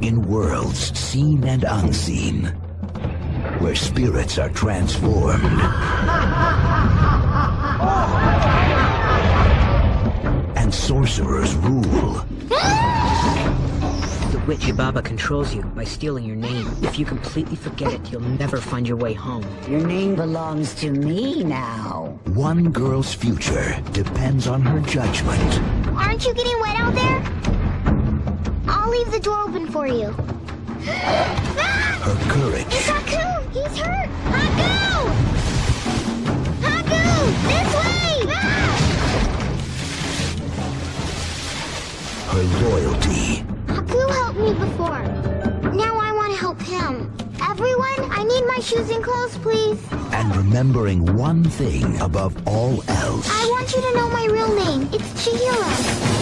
In worlds seen and unseen, where spirits are transformed and sorcerers rule. The witch Baba controls you by stealing your name. If you completely forget it, you'll never find your way home. Your name belongs to me now. One girl's future depends on her judgment. Aren't you getting wet out there? I'll leave the door open for you. Her courage. It's Haku! He's hurt! Haku! Haku! This way! Her loyalty. Haku helped me before. Now I want to help him. Everyone, I need my shoes and clothes, please. And remembering one thing above all else. I want you to know my real name. It's Chihiro.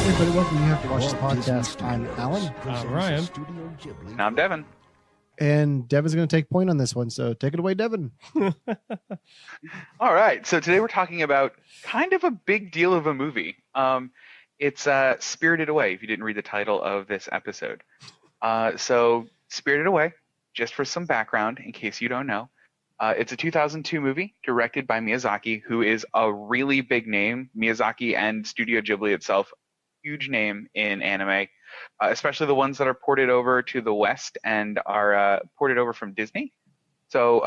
Everybody, welcome. You have to watch the podcast. I'm Alan. I'm Ryan. And I'm Devon. And Devon's going to take point on this one, so take it away, Devon. All right. So today we're talking about kind of a big deal of a movie. It's Spirited Away, if you didn't read the title of this episode. So Spirited Away, just for some background, in case you don't know, it's a 2002 movie directed by Miyazaki, who is a really big name. Miyazaki and Studio Ghibli itself, huge name in anime, especially the ones that are ported over to the West and are ported over from Disney. So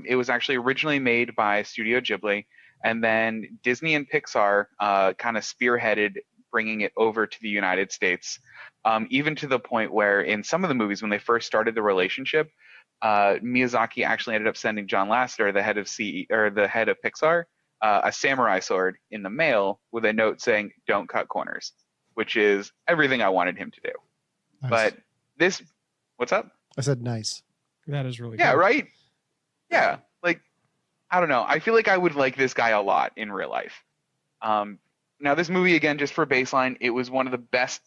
it was actually originally made by Studio Ghibli, and then Disney and Pixar kind of spearheaded bringing it over to the United States, even to the point where in some of the movies, when they first started the relationship, Miyazaki actually ended up sending John Lasseter, the head of Pixar, a samurai sword in the mail with a note saying, "Don't cut corners," which is everything I wanted him to do. Nice. But this, what's up? I said nice. That is really Yeah, good. right? Yeah, like, I don't know. I feel like I would like this guy a lot in real life. Now, this movie, again, just for baseline, it was one of the best,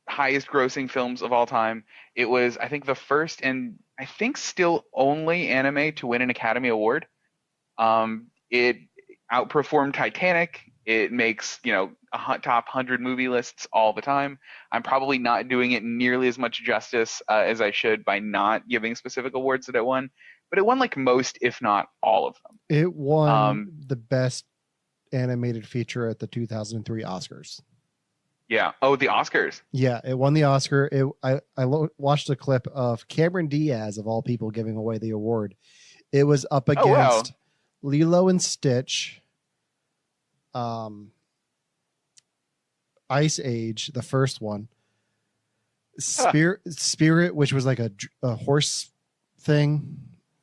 highest grossing films of all time. It was, I think, the first and I think still only anime to win an Academy Award. It outperformed Titanic. It makes, top 100 movie lists all the time. I'm probably not doing it nearly as much justice as I should by not giving specific awards that it won. But it won like most, if not all of them. It won the best animated feature at the 2003 Oscars. Yeah. Oh, the Oscars. Yeah, it won the Oscar. I watched a clip of Cameron Diaz, of all people, giving away the award. It was up against Lilo and Stitch, Ice Age, the first one, Spirit, which was like a horse thing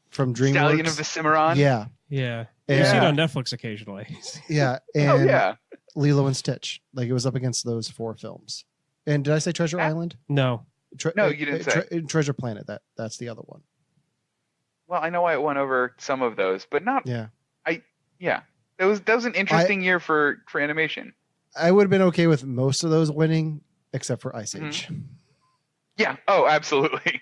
from DreamWorks. Stallion of the Cimarron. Yeah. Yeah. And, You see it on Netflix occasionally. Yeah. And Lilo and Stitch. Like, it was up against those four films. And did I say Treasure Island? No. No, you didn't say. Treasure Planet. That's the other one. Well, I know why it won over some of those, but not. Yeah. That was an interesting year for animation. I would have been okay with most of those winning, except for Ice Age. Mm-hmm. Yeah. Oh, absolutely.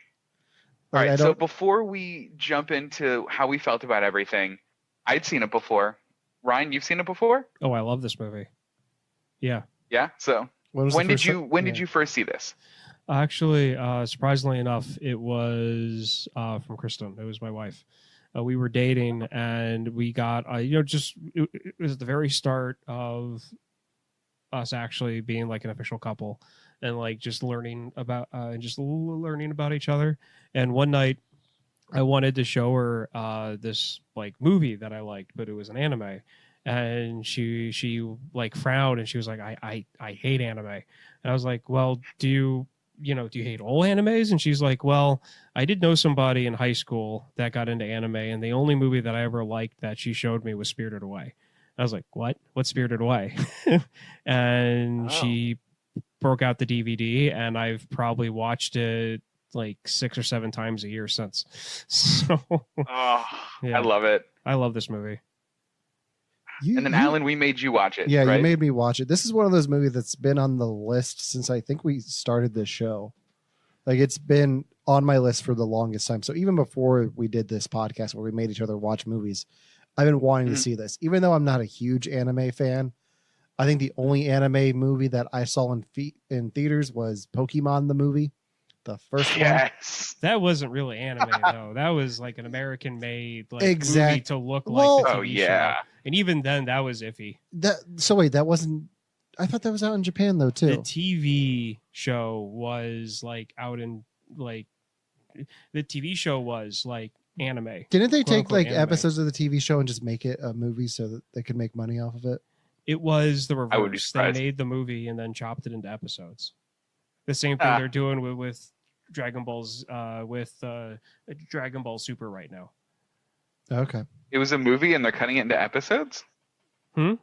All Like, right. So before we jump into how we felt about everything, I'd seen it before. Ryan, you've seen it before? Oh, I love this movie. Yeah. Yeah. So when did you first see this? Actually, surprisingly enough, it was from Kristen. It was my wife. We were dating, and we got it was at the very start of us actually being like an official couple, and like just learning about each other. And one night, I wanted to show her this like movie that I liked, but it was an anime, and she like frowned, and she was like, I hate anime. And I was like, well, do you hate all animes? And she's like, well, I did know somebody in high school that got into anime, and the only movie that I ever liked that she showed me was Spirited Away. I was like, what? What's Spirited Away? And she broke out the DVD, and I've probably watched it like 6 or 7 times a year since. So I love it. I love this movie. And then Alan, we made you watch it. Yeah, right? you made me watch it. This is one of those movies that's been on the list since I think we started this show. Like, it's been on my list for the longest time. So even before we did this podcast where we made each other watch movies, I've been wanting to see this. Even though I'm not a huge anime fan, I think the only anime movie that I saw in theaters was Pokemon the movie. the first one. Yes. That wasn't really anime though. That was like an American made like Exact- movie to look Well- like the TV Oh, yeah. show. And even then that was iffy. So wait, that wasn't. I thought that was out in Japan though The too. TV show was like out in like the TV show was like anime. Didn't they quote, take unquote, like anime. episodes of the TV show and just make it a movie so that they could make money off of it? It was the I would be reverse. They surprised. made the movie and then chopped it into episodes. The same thing Ah. they're doing with Dragon Ball's Dragon Ball Super right now. Okay. It was a movie and they're cutting it into episodes? Hmm?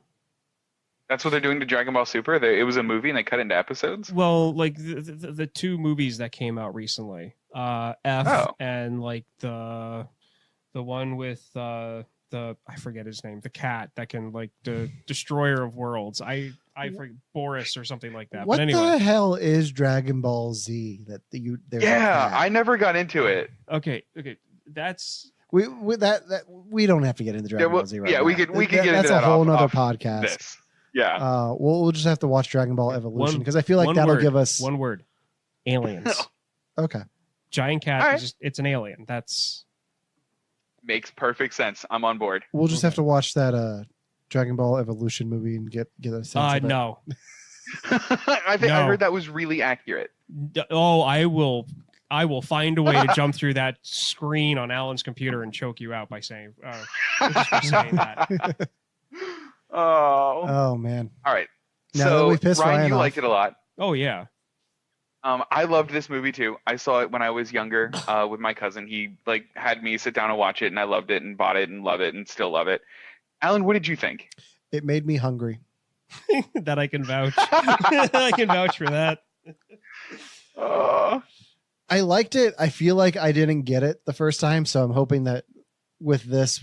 That's what they're doing to Dragon Ball Super? It was a movie and they cut it into episodes? Well, like the two movies that came out recently, F Oh. and like the one with I forget his name, the cat that can like the destroyer of worlds. I forget Boris or something like that. What But anyway, the hell is Dragon Ball Z? There's a Yeah, cat? I never got into it. okay, that's we don't have to get into Dragon Ball Z right now. we could get into That's that a whole off nother podcast. This. Yeah. We'll just have to watch Dragon Ball Evolution because I feel like one that'll word, give us one word: aliens. okay. Giant cat. All right. It's an alien. That's Makes perfect sense. I'm on board. We'll just have to watch that Dragon Ball Evolution movie and get a sense of it. no. I No. heard that was really accurate. Oh, I will find a way to jump through that screen on Alan's computer and choke you out by saying, just for saying that. Oh. Oh man. All right. Now that So we pissed Ryan, Ryan you off- liked it a lot. Oh yeah. I loved this movie too. I saw it when I was younger with my cousin. He like had me sit down and watch it, and I loved it and bought it and love it and still love it. Alan, what did you think? It made me hungry. That I can vouch. I can vouch for that. I liked it. I feel like I didn't get it the first time, so I'm hoping that with this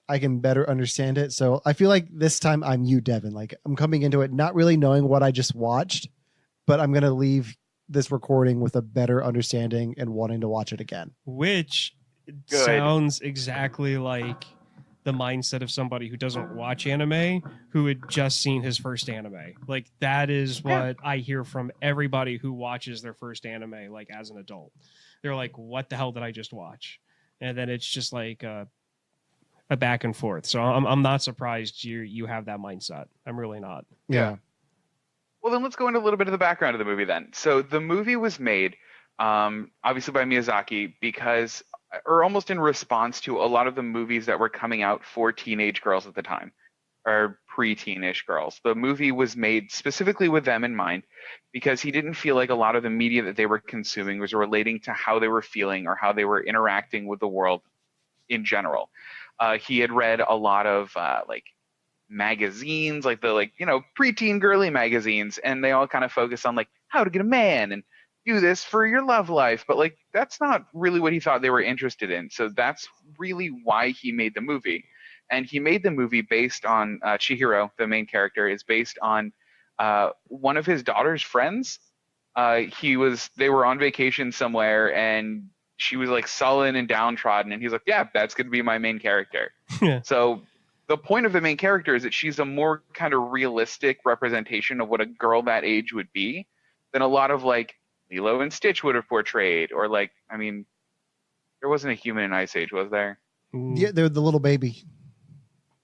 I can better understand it. So I feel like this time I'm you, Devin. Like I'm coming into it not really knowing what I just watched, but I'm gonna leave this recording with a better understanding and wanting to watch it again. Which Good. sounds exactly like the mindset of somebody who doesn't watch anime, who had just seen his first anime. Like that is what I hear from everybody who watches their first anime, like as an adult. They're like, what the hell did I just watch? And then it's just like a back and forth. So I'm not surprised you have that mindset. I'm really not. Yeah. Well, then let's go into a little bit of the background of the movie then. So the movie was made, obviously by Miyazaki, because, or almost in response to a lot of the movies that were coming out for teenage girls at the time, or pre-teenish girls. The movie was made specifically with them in mind, because he didn't feel like a lot of the media that they were consuming was relating to how they were feeling or how they were interacting with the world in general. He had read a lot of like magazines, like the preteen girly magazines, and they all kind of focus on like how to get a man and do this for your love life, but like that's not really what he thought they were interested in. So that's really why he made the movie. And he made the movie based on Chihiro, the main character, is based on one of his daughter's friends. They were on vacation somewhere, and she was like sullen and downtrodden, and he's like, yeah, that's going to be my main character. So the point of the main character is that she's a more kind of realistic representation of what a girl that age would be than a lot of like Lilo and Stitch would have portrayed, or like, I mean, there wasn't a human in Ice Age, was there? Yeah, they're the little baby.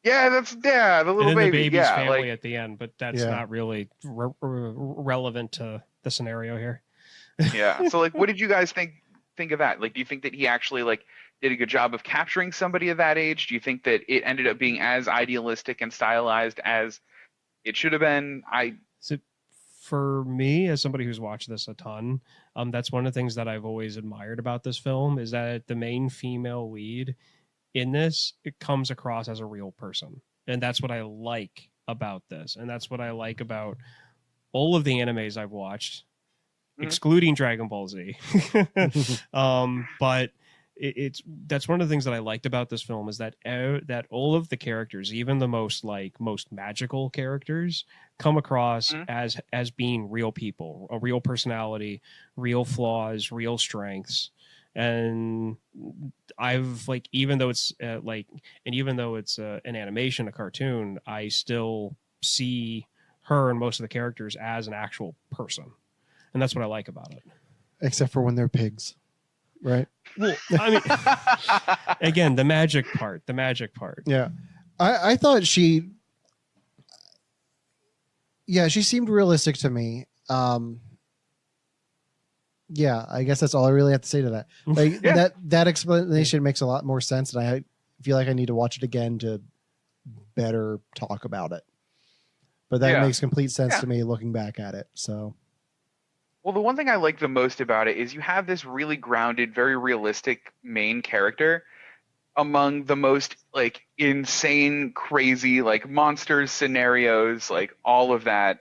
Yeah, the little and then baby. the baby's Yeah, family like, at the end, but that's Yeah. not really relevant to the scenario here. yeah. So like, what did you guys think of that? Like, do you think that he actually like did a good job of capturing somebody of that age? Do you think that it ended up being as idealistic and stylized as it should have been? So for me, as somebody who's watched this a ton, that's one of the things that I've always admired about this film is that the main female lead in this, it comes across as a real person. And that's what I like about this. And that's what I like about all of the animes I've watched, excluding Dragon Ball Z. But that's one of the things that I liked about this film is that all of the characters, even the most magical characters, come across as being real people, a real personality, real flaws, real strengths. And I've like, even though it's an animation, a cartoon, I still see her and most of the characters as an actual person. And that's what I like about it. except for when they're pigs, right? Well, I mean, again, the magic part. Yeah, I thought she seemed realistic to me. Yeah, I guess that's all I really have to say to that. Like that explanation makes a lot more sense, and I feel like I need to watch it again to better talk about it. But that makes complete sense to me looking back at it. So, well, the one thing I like the most about it is you have this really grounded, very realistic main character among the most like insane, crazy, like monsters scenarios, like all of that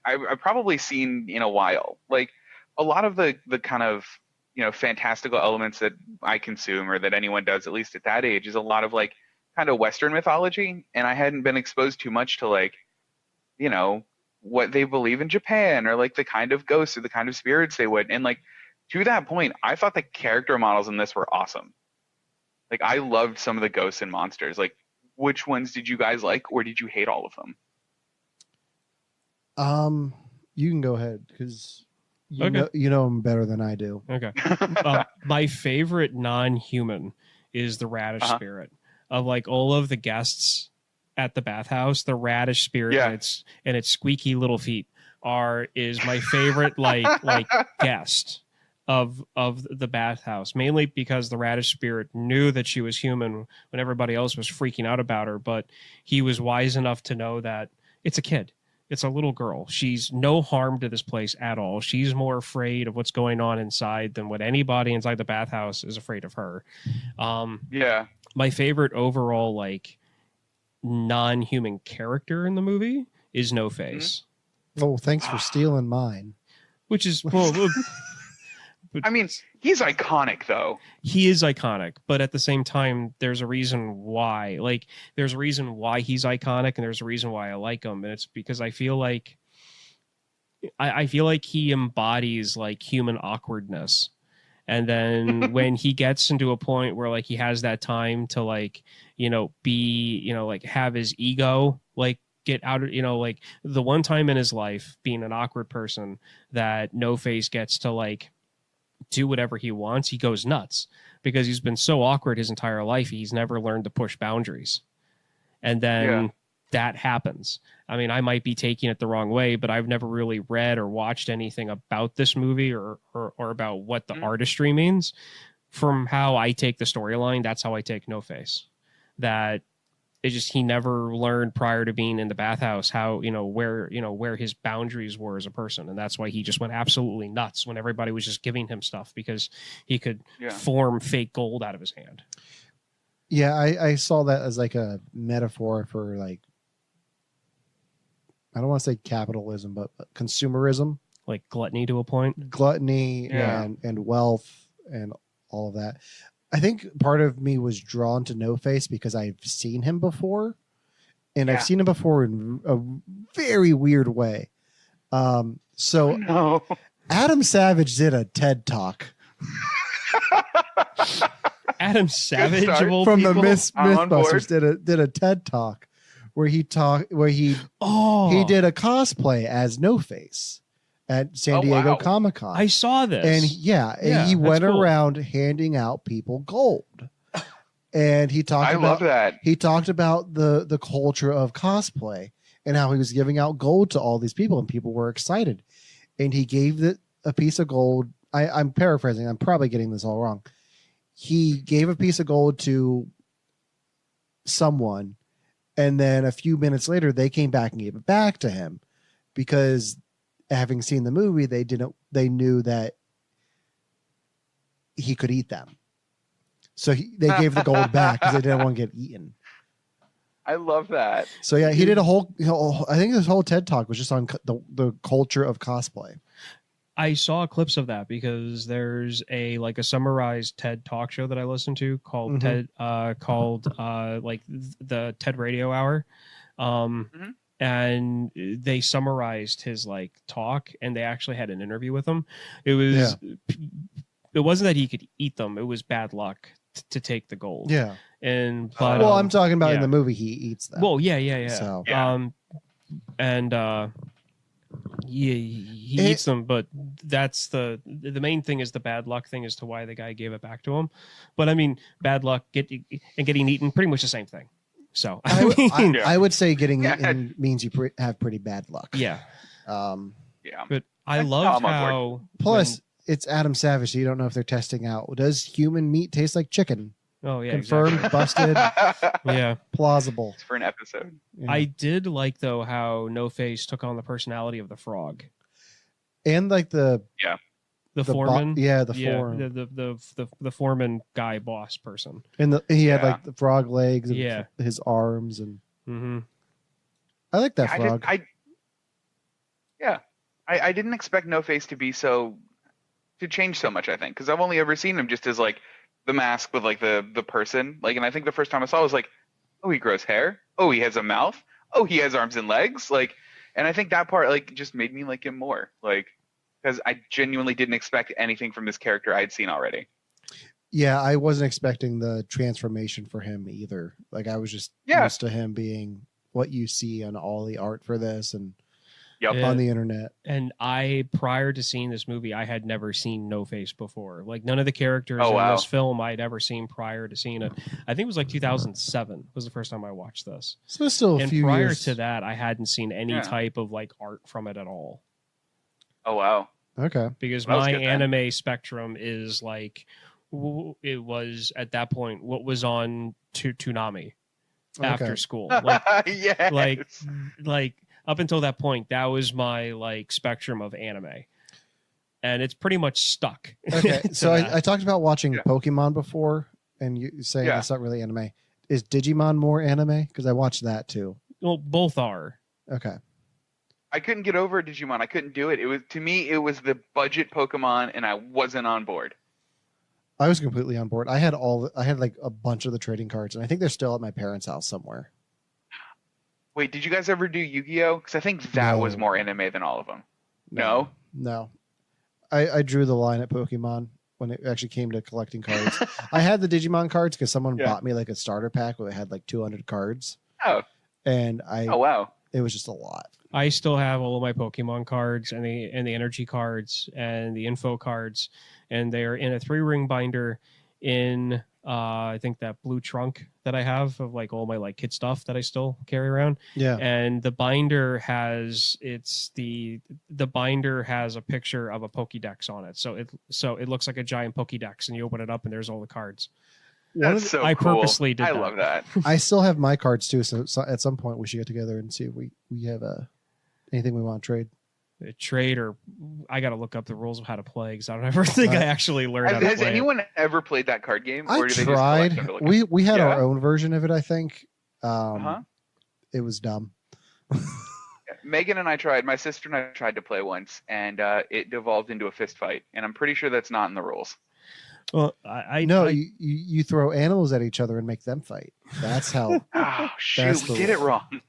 I've probably seen in a while. Like a lot of the kind of fantastical elements that I consume or that anyone does, at least at that age, is a lot of like kind of Western mythology, and I hadn't been exposed too much to like what they believe in Japan or like the kind of ghosts or the kind of spirits they would. And like to that point, I thought the character models in this were awesome. Like I loved some of the ghosts and monsters. Like which ones did you guys like, or did you hate all of them? You can go ahead because you know them better than I do. Okay. My favorite non-human is the radish spirit. Of like all of the guests at the bathhouse, the radish spirit and its squeaky little feet is my favorite like guest of the bathhouse, mainly because the radish spirit knew that she was human when everybody else was freaking out about her, but he was wise enough to know that it's a kid. It's a little girl. She's no harm to this place at all. She's more afraid of what's going on inside than what anybody inside the bathhouse is afraid of her. My favorite overall like non-human character in the movie is No Face. Oh, thanks for stealing mine. Which is I mean, he's iconic though. He is iconic, but at the same time, there's a reason why. Like, there's a reason why he's iconic, and there's a reason why I like him, and it's because I feel like he embodies like human awkwardness. And then when he gets into a point where like he has that time to like be like have his ego like get out of like the one time in his life being an awkward person that No Face gets to like do whatever he wants, he goes nuts because he's been so awkward his entire life. He's never learned to push boundaries. And then that happens. I mean, I might be taking it the wrong way, but I've never really read or watched anything about this movie or about what the artistry means. From how I take the storyline, that's how I take No Face. That it's just he never learned prior to being in the bathhouse how where his boundaries were as a person, and that's why he just went absolutely nuts when everybody was just giving him stuff because he could form fake gold out of his hand. Yeah, I saw that as like a metaphor for like, I don't want to say capitalism, but consumerism, like gluttony to a point. Gluttony and wealth and all of that. I think part of me was drawn to No Face because I've seen him before, and I've seen him before in a very weird way. Adam Savage did a TED Talk. Adam Savage of all from people? the Mythbusters did a TED Talk where he did a cosplay as No Face at San Diego Comic-Con. I saw this. And he went around handing out people gold. And he talked about the culture of cosplay and how he was giving out gold to all these people and people were excited. And he gave a piece of gold. I'm paraphrasing. I'm probably getting this all wrong. He gave a piece of gold to someone, and then a few minutes later, they came back and gave it back to him because, having seen the movie, they knew that he could eat them, so they gave the gold back because they didn't want to get eaten. I love that. So yeah, he did a whole. I think this whole TED Talk was just on the culture of cosplay. I saw clips of that because there's a summarized TED Talk show that I listen to called the TED Radio Hour. And they summarized his talk, and they actually had an interview with him. It wasn't that he could eat them. It was bad luck to take the gold. Yeah. But I'm talking about in the movie, he eats them. Well, yeah. So, he eats them, but that's the main thing is the bad luck thing as to why the guy gave it back to him. But I mean, bad luck and getting eaten, pretty much the same thing. So I would say getting eaten means you have pretty bad luck. Yeah. Yeah. But I love how plus it's Adam Savage, so you don't know if they're testing out. Does human meat taste like chicken? Oh yeah, confirmed, exactly. busted. Yeah, plausible. It's for an episode. Yeah. I did like though how No Face took on the personality of the frog, and like the foreman. The foreman guy, boss person. And he had like the frog legs and Yeah. his arms and. Mm-hmm. I like that frog. I didn't expect No Face to change so much. I think because I've only ever seen him just as like the mask with like the person. Like, and I think the first time I saw it was like, oh, he grows hair. Oh, he has a mouth. Oh, he has arms and legs. Like, and I think that part like just made me like him more. Like, because I genuinely didn't expect anything from this character I had seen already. Yeah, I wasn't expecting the transformation for him either. Like, I was just used to him being what you see on all the art for this and on the internet. And prior to seeing this movie, I had never seen No Face before. Like, none of the characters in this film I'd ever seen prior to seeing it. I think it was like 2007 was the first time I watched this. So it's still a few prior years. to that, I hadn't seen any type of like art from it at all. Oh wow. Okay. Because my anime spectrum is like, it was at that point what was on Toonami after school. Like, yes. like up until that point, that was my like spectrum of anime, and it's pretty much stuck. Okay, so I talked about watching Pokemon before, and you say it's not really anime. Is Digimon more anime? Because I watched that too. Well, both are. Okay. I couldn't get over Digimon. I couldn't do it. It was, to me, it was the budget Pokemon, and I wasn't on board. I was completely on board. I had like a bunch of the trading cards, and I think they're still at my parents' house somewhere. Wait, did you guys ever do Yu-Gi-Oh? Because I think that was more anime than all of them. No? I drew the line at Pokemon when it actually came to collecting cards. I had the Digimon cards because someone bought me like a starter pack where they had like 200 cards. Oh. And wow. It was just a lot. I still have all of my Pokemon cards and the energy cards and the info cards, and they are in a 3-ring binder in I think that blue trunk that I have of like all my like kid stuff that I still carry around. Yeah. And the binder has the binder has a picture of a Pokédex on it. So it looks like a giant Pokédex, and you open it up and there's all the cards. That's so I cool. purposely did that. I love that. I still have my cards too, so at some point we should get together and see if we have anything we want to trade. Trade, or I got to look up the rules of how to play because I don't ever think I actually learned how to play. Has anyone ever played that card game? I tried. We had our own version of it, I think. It was dumb. Megan and I tried. My sister and I tried to play once, and it devolved into a fist fight. And I'm pretty sure that's not in the rules. Well, you throw animals at each other and make them fight. That's how. Oh shoot! We did it wrong.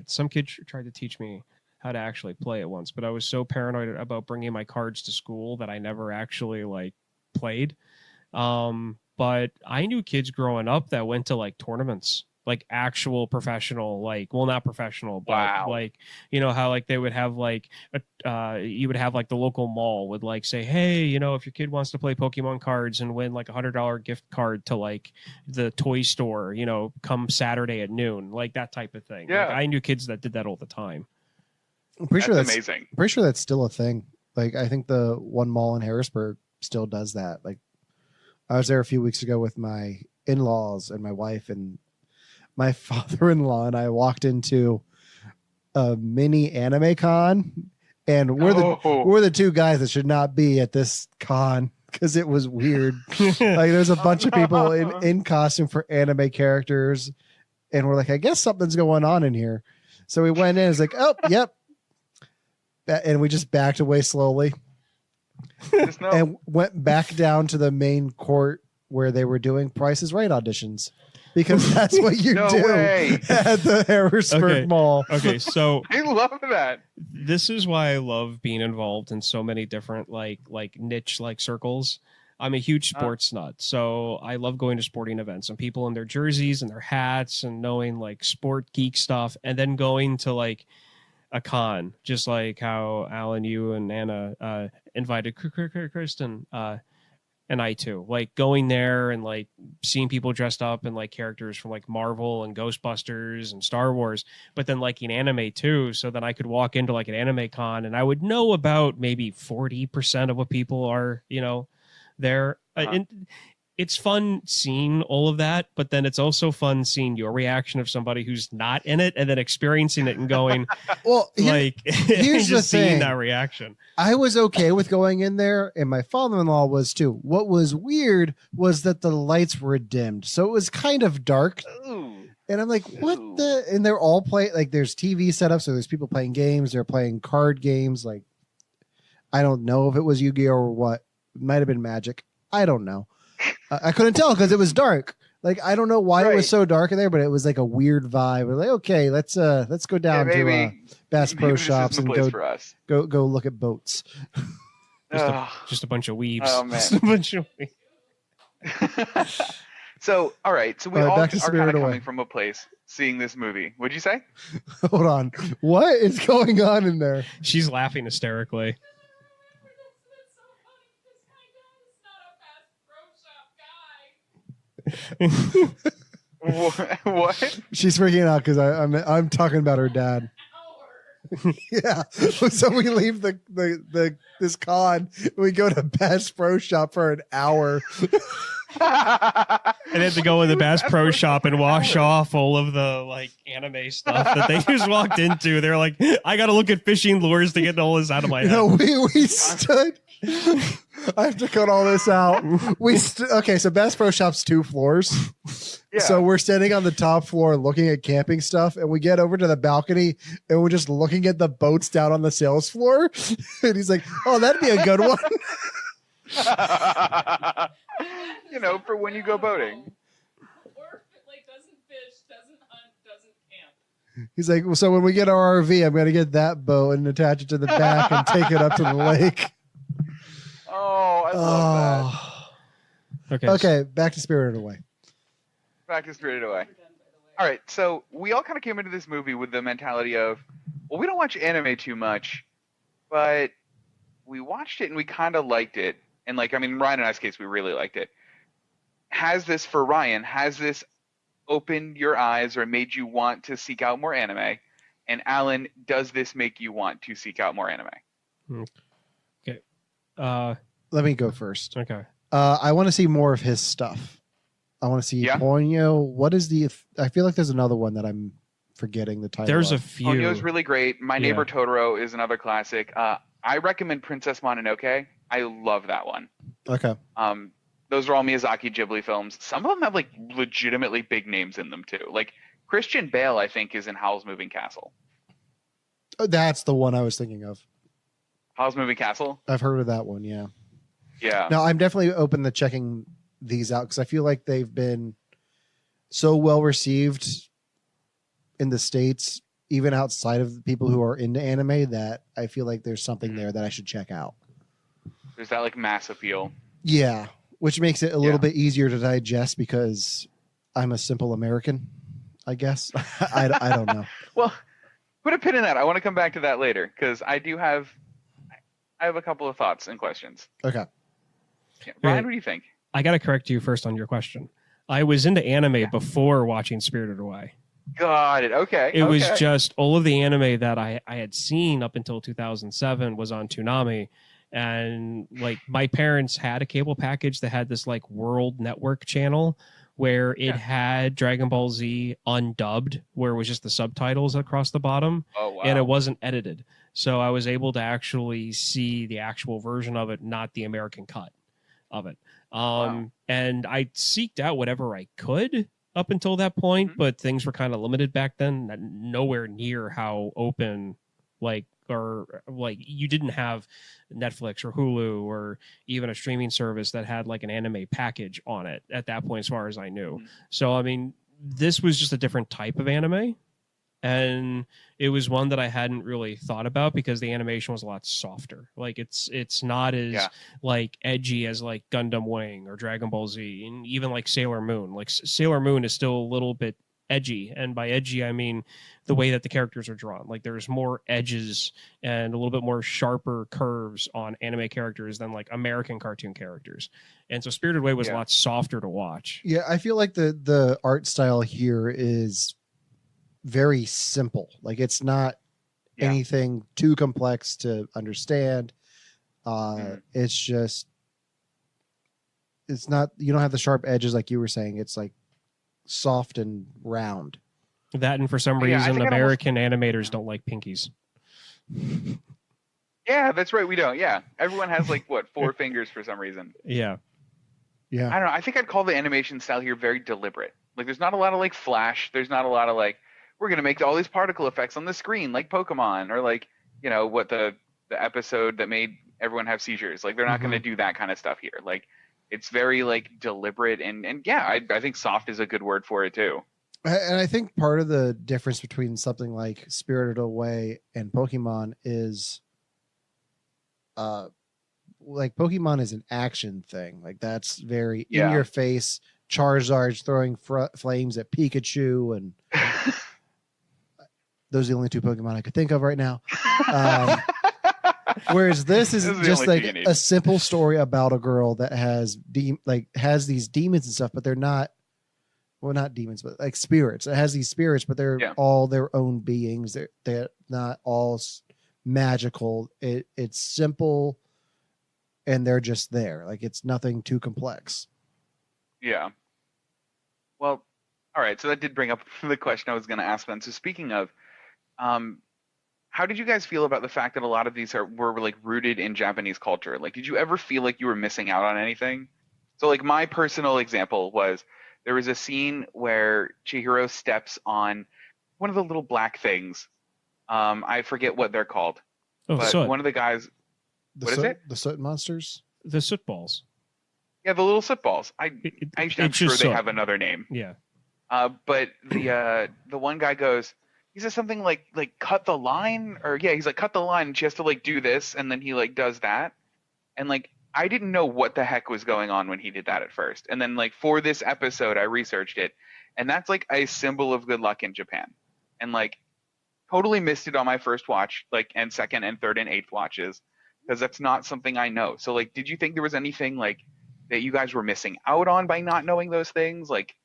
Some kid tried to teach me how to actually play it once, but I was so paranoid about bringing my cards to school that I never actually like played. But I knew kids growing up that went to like tournaments, like actual professional, like, well, not professional, but like, you know how like they would have like you would have like the local mall would like say, hey, you know, if your kid wants to play Pokemon cards and win like $100 gift card to like the toy store, you know, come Saturday at noon, like that type of thing. Yeah. Like, I knew kids that did that all the time. I'm pretty sure that's amazing. I'm pretty sure that's still a thing. Like, I think the one mall in Harrisburg still does that. Like, I was there a few weeks ago with my in-laws and my wife and my father-in-law, and I walked into a mini anime con, and we're the two guys that should not be at this con because it was weird. Like, there's a bunch of people in costume for anime characters, and we're like, I guess something's going on in here. So we went in. It's like, oh, yep, and we just backed away slowly, and went back down to the main court where they were doing Price is Right auditions. Because that's what you do at the Harrisburg Mall. Okay, so I love that. This is why I love being involved in so many different like niche like circles. I'm a huge sports nut, so I love going to sporting events and people in their jerseys and their hats and knowing like sport geek stuff, and then going to like a con, just like how Alan, you and Anna invited Kristen and I too, like going there and like seeing people dressed up in like characters from like Marvel and Ghostbusters and Star Wars, but then liking anime too. So then I could walk into like an anime con and I would know about maybe 40% of what people are, there. And it's fun seeing all of that, but then it's also fun seeing your reaction of somebody who's not in it and then experiencing it and going, well, here's just the seeing thing. that reaction. I was okay with going in there, and my father-in-law was too. What was weird was that the lights were dimmed, so it was kind of dark. Ooh. And I'm like, what the? And they're all playing, like there's TV set up, so there's people playing games. They're playing card games. Like, I don't know if it was Yu-Gi-Oh or what. It might have been Magic. I don't know. I couldn't tell because it was dark. Like, I don't know why it was so dark in there, but it was like a weird vibe. We're like, okay, let's go down to Bass Pro Shops and go look at boats. Just a bunch of weebs. Oh, man. Just a bunch of weebs. So, all right. So we All right, all back to are kind Spirited of Away. coming from a place seeing this movie. What'd you say? Hold on. What is going on in there? She's laughing hysterically. What? She's freaking out because I'm talking about her dad. Yeah. So we leave this con. We go to Bass Pro Shop for an hour. And had to go in the Bass Pro Shop and wash off all of the like anime stuff that they just walked into. They're like, I got to look at fishing lures to get all this out of my head. No, we stood. I have to cut all this out. Okay, so Bass Pro Shop's 2 floors. Yeah. So we're standing on the top floor looking at camping stuff, and we get over to the balcony and we're just looking at the boats down on the sales floor. And he's like, "Oh, that'd be a good one." For when you go boating. Or like doesn't fish, doesn't hunt, doesn't camp. He's like, well, "So when we get our RV, I'm gonna get that boat and attach it to the back and take it up to the lake." Oh, I love that. Okay, back to Spirited Away. Back to Spirited Away. All right, so we all kind of came into this movie with the mentality of, well, we don't watch anime too much, but we watched it and we kind of liked it. And Ryan and I's case, we really liked it. Has this opened your eyes or made you want to seek out more anime? And Alan, does this make you want to seek out more anime? Okay. Let me go first. Okay. I want to see more of his stuff. I want to see Ponyo. What is I feel like there's another one that I'm forgetting the title. There's of. a few. Ponyo's really great. My Neighbor Totoro is another classic. I recommend Princess Mononoke. I love that one. Okay. Those are all Miyazaki Ghibli films. Some of them have legitimately big names in them too. Like Christian Bale, I think, is in Howl's Moving Castle. Oh, that's the one I was thinking of. Howl's Moving Castle? I've heard of that one, yeah. Yeah. Now, I'm definitely open to checking these out because I feel like they've been so well received in the States, even outside of the people who are into anime, that I feel like there's something there that I should check out. There's that mass appeal. Yeah, which makes it a little bit easier to digest because I'm a simple American, I guess. I don't know. Well, put a pin in that. I want to come back to that later because I have a couple of thoughts and questions. Okay. Yeah. Ryan, what do you think? I got to correct you first on your question. I was into anime before watching Spirited Away. Got it. Okay. It was just all of the anime that I had seen up until 2007 was on Toonami. And my parents had a cable package that had this World Network channel where it had Dragon Ball Z undubbed, where it was just the subtitles across the bottom. Oh, wow. And it wasn't edited. So I was able to actually see the actual version of it, not the American cut of it. And I seeked out whatever I could up until that point, but things were kind of limited back then, nowhere near how open, you didn't have Netflix or Hulu or even a streaming service that had an anime package on it at that point, as far as I knew. So, I mean, this was just a different type of anime. And it was one that I hadn't really thought about because the animation was a lot softer. Like it's not as like edgy as like Gundam Wing or Dragon Ball Z, and even like Sailor Moon. Like Sailor Moon is still a little bit edgy, and by edgy I mean the way that the characters are drawn. Like there's more edges and a little bit more sharper curves on anime characters than like American cartoon characters. And so Spirited Away was a lot softer to watch. Yeah, I feel like the art style here is very simple. Like it's not anything too complex to understand. It's just, it's not, you don't have the sharp edges like you were saying. It's like soft and round. That, and for some reason American animators don't like pinkies. Yeah, that's right. We don't. Yeah, everyone has like what, 4 fingers for some reason. Yeah. Yeah. I don't know. I think I'd call the animation style here very deliberate. Like there's not a lot of like flash. There's not a lot of like, we're going to make all these particle effects on the screen like Pokemon, or like, you know, what the episode that made everyone have seizures. Like they're not going to do that kind of stuff here. Like it's very like deliberate and yeah, I think soft is a good word for it too. And I think part of the difference between something like Spirited Away and Pokemon is like Pokemon is an action thing. Like that's very in your face. Charizard's throwing flames at Pikachu, and those are the only 2 Pokemon I could think of right now. Whereas this is just like a simple story about a girl that has these demons and stuff, but they're not, well, not demons, but like spirits. It has these spirits, but they're all their own beings. They're not all magical. It's simple, and they're just there. Like it's nothing too complex. Yeah. Well, all right. So that did bring up the question I was going to ask then. So speaking of, how did you guys feel about the fact that a lot of these were like rooted in Japanese culture? Like, did you ever feel like you were missing out on anything? So like my personal example was there was a scene where Chihiro steps on one of the little black things. I forget what they're called. Oh, but soot. One of the guys. What is it? The soot monsters? The soot balls. Yeah, the little soot balls. I'm sure they have another name. Yeah. But the one guy goes, he says something like cut the line, or he's like cut the line, and she has to like do this, and then he like does that, and like I didn't know what the heck was going on when he did that at first, and then like for this episode I researched it, and that's like a symbol of good luck in Japan, and like totally missed it on my first watch, like, and second and third and eighth watches, because that's not something I know. So like, did you think there was anything like that you guys were missing out on by not knowing those things? Like,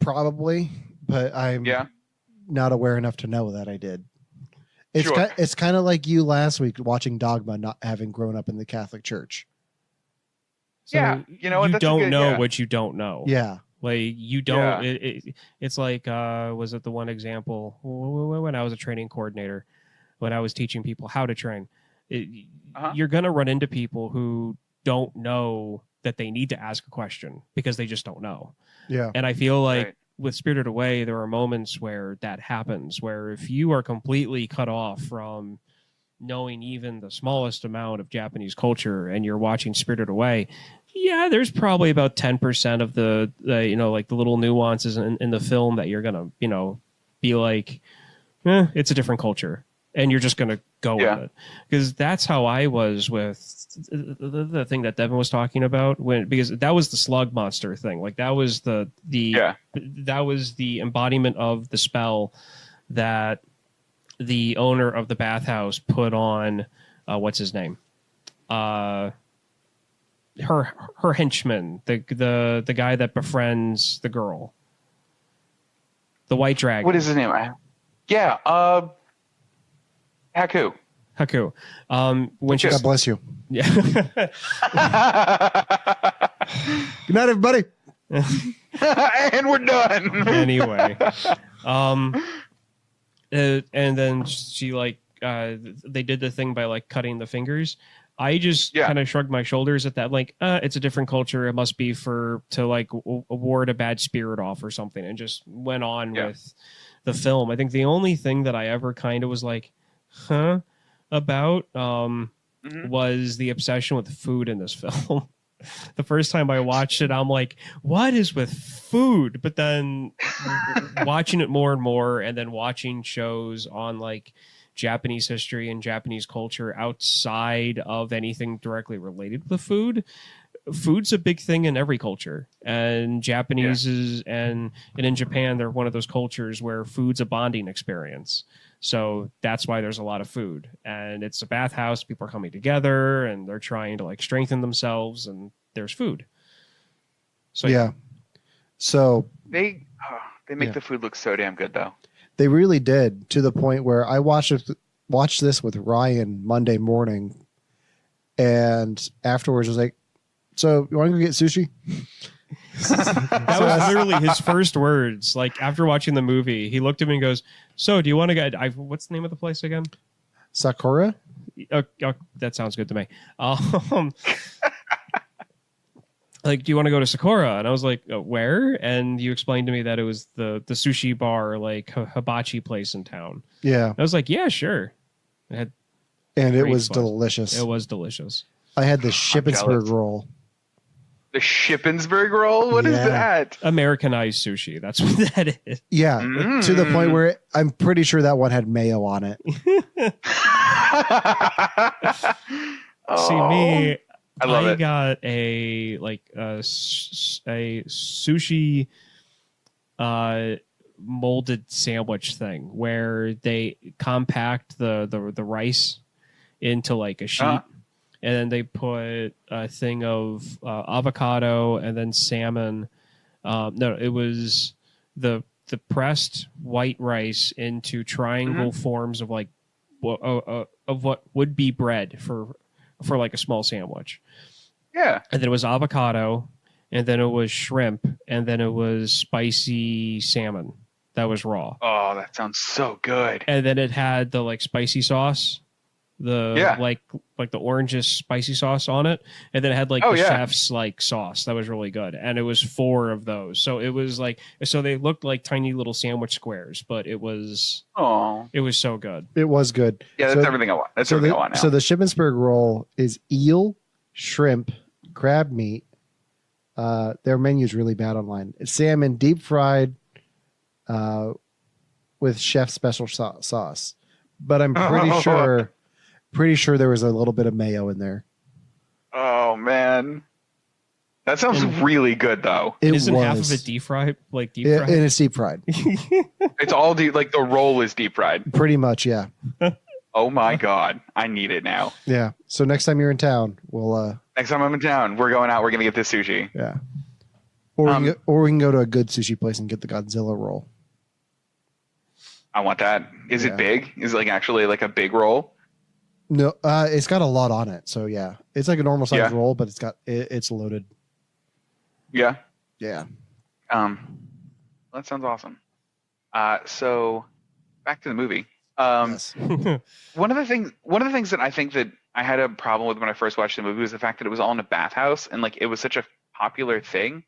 probably, but I'm not aware enough to know that I did. It's kind of like you last week watching Dogma, not having grown up in the Catholic Church. So you know, you don't know what you don't know. Yeah. Like you don't. It's like was it the one example when I was a training coordinator, when I was teaching people how to train? You're gonna run into people who don't know that they need to ask a question because they just don't know. Yeah. And I feel like with Spirited Away, there are moments where that happens, where if you are completely cut off from knowing even the smallest amount of Japanese culture and you're watching Spirited Away, there's probably about 10% of the like the little nuances in the film that you're going to, be like, it's a different culture. And you're just going to go with it. Because that's how I was with the thing that Devon was talking about, because that was the slug monster thing. Like that was that was the embodiment of the spell that the owner of the bathhouse put on what's his name? Her henchman, the guy that befriends the girl. The white dragon. What is his name? Haku. When God bless you. Yeah. Good night, everybody. And we're done. Anyway, and then she like they did the thing by like cutting the fingers. I just kind of shrugged my shoulders at that, like it's a different culture. It must be to like ward a bad spirit off or something, and just went on with the film. I think the only thing that I ever kind of was like, about was the obsession with food in this film. The first time I watched it, I'm like, what is with food? But then watching it more and more, and then watching shows on like Japanese history and Japanese culture outside of anything directly related with food. Food's a big thing in every culture, and Japanese is, and in Japan, they're one of those cultures where food's a bonding experience. So that's why there's a lot of food, and it's a bathhouse. People are coming together and they're trying to like strengthen themselves, and there's food. So yeah. So They make the food look so damn good though. they really did, to the point where I watched this with Ryan Monday morning, and afterwards was like, so you want to go get sushi? that was literally his first words. Like after watching the movie, he looked at me and goes, "So, do you want to get? What's the name of the place again?" Sakura? That sounds good to me. Like, do you want to go to Sakura? And I was like, where? And you explained to me that it was the sushi bar, like hibachi place in town. Yeah. I was like, yeah, sure. And it was fun. delicious. It was delicious. I had the Shippensburg roll. The Shippensburg roll? What is that? Americanized sushi. That's what that is. Yeah. To the point where I'm pretty sure that one had mayo on it. See, me, I got a sushi molded sandwich thing where they compact the rice into like a sheet, and then they put a thing of avocado and then salmon. No, it was the pressed white rice into triangle forms of like of what would be bread for like a small sandwich. Yeah. And then it was avocado, and then it was shrimp, and then it was spicy salmon that was raw. Oh, that sounds so good. And then it had the like spicy sauce, like the orange spicy sauce on it, and then it had like chef's like sauce that was really good. And it was 4 of those, so it was like, so they looked like tiny little sandwich squares, but it was so good. It was good. Yeah, that's everything I want. That's everything I want now. So the Shippensburg roll is eel, shrimp, crab meat. Their menu's really bad online. It's salmon deep fried with chef special sauce. But I'm pretty sure there was a little bit of mayo in there. Oh man, that sounds really good though. Isn't half of it deep fried? Like deep fried? And it's deep fried. It's all deep. Like the roll is deep fried. Pretty much, yeah. Oh my god, I need it now. Yeah. So next time you're in town, we'll. Next time I'm in town, we're going out. We're gonna get this sushi. Yeah. Or we can go to a good sushi place and get the Godzilla roll. I want that. Is it big? Is it like actually like a big roll? No, it's got a lot on it. So yeah, it's like a normal size roll, but it's loaded. Yeah. Yeah. That sounds awesome. So back to the movie. Yes. One of the things that I think that I had a problem with when I first watched the movie was the fact that it was all in a bathhouse, and like it was such a popular thing.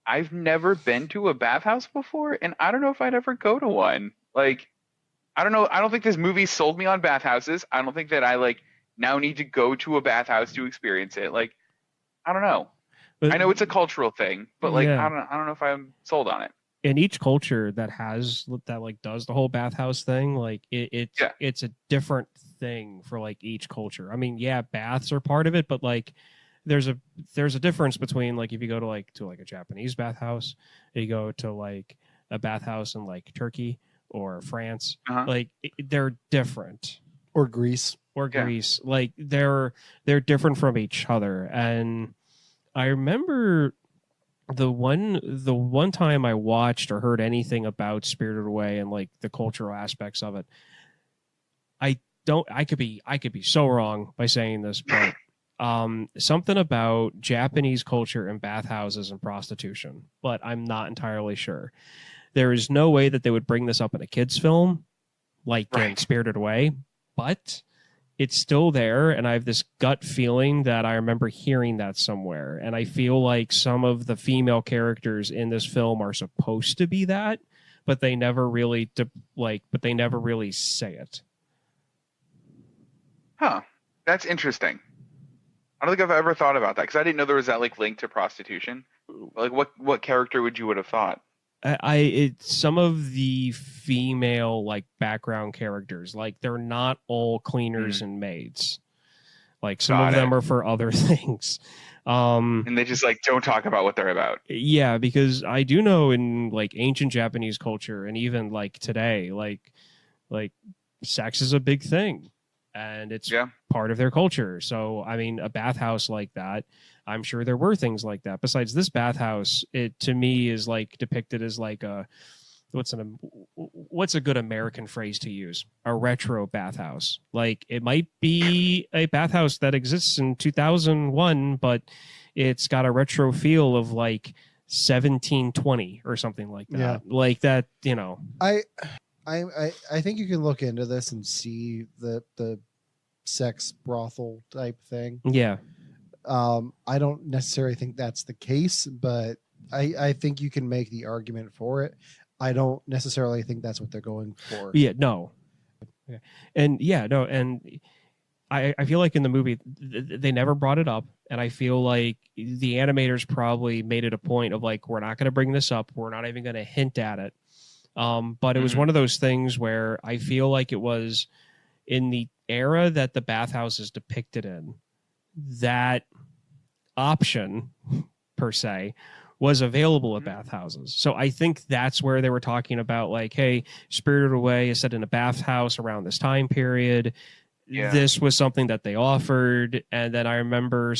I've never been to a bathhouse before, and I don't know if I'd ever go to one. Like, I don't know. I don't think this movie sold me on bathhouses. I don't think that I like now need to go to a bathhouse to experience it. Like, I don't know. But I know it's a cultural thing, but like I don't know if I'm sold on it. In each culture that does the whole bathhouse thing, like it's a different thing for like each culture. I mean, yeah, baths are part of it, but like there's a difference between like if you go to a Japanese bathhouse, you go to like a bathhouse in like Turkey or France, like they're different. Or Greece. Like they're different from each other. And I remember the one time I watched or heard anything about Spirited Away and like the cultural aspects of it, I could be so wrong by saying this, but something about Japanese culture and bathhouses and prostitution, but I'm not entirely sure. There is no way that they would bring this up in a kid's film like in Spirited Away, but it's still there, and I have this gut feeling that I remember hearing that somewhere, and I feel like some of the female characters in this film are supposed to be that, but they never really say it. Huh. That's interesting. I don't think I've ever thought about that because I didn't know there was that like link to prostitution. Like, what character would you have thought? Some of the female like background characters, like they're not all cleaners and maids. Like some of them are for other things. And they just like don't talk about what they're about. Yeah, because I do know in like ancient Japanese culture and even like today, like sex is a big thing and it's part of their culture. So I mean, a bathhouse like that, I'm sure there were things like that. Besides this bathhouse, it to me is like depicted as like a what's a good American phrase to use? A retro bathhouse. Like it might be a bathhouse that exists in 2001, but it's got a retro feel of like 1720 or something like that. Yeah. Like that, you know. I think you can look into this and see the sex brothel type thing. Yeah. I don't necessarily think that's the case, but I think you can make the argument for it. I don't necessarily think that's what they're going for. Yeah, no. And yeah, no, and I feel like in the movie they never brought it up, and I feel like the animators probably made it a point of like, we're not going to bring this up, we're not even going to hint at it. But it was one of those things where I feel like it was in the era that the bathhouse is depicted in, that option per se was available at bathhouses. So I think that's where they were talking about like, hey, Spirited Away is set in a bathhouse around this time period. Yeah. This was something that they offered. And then I remember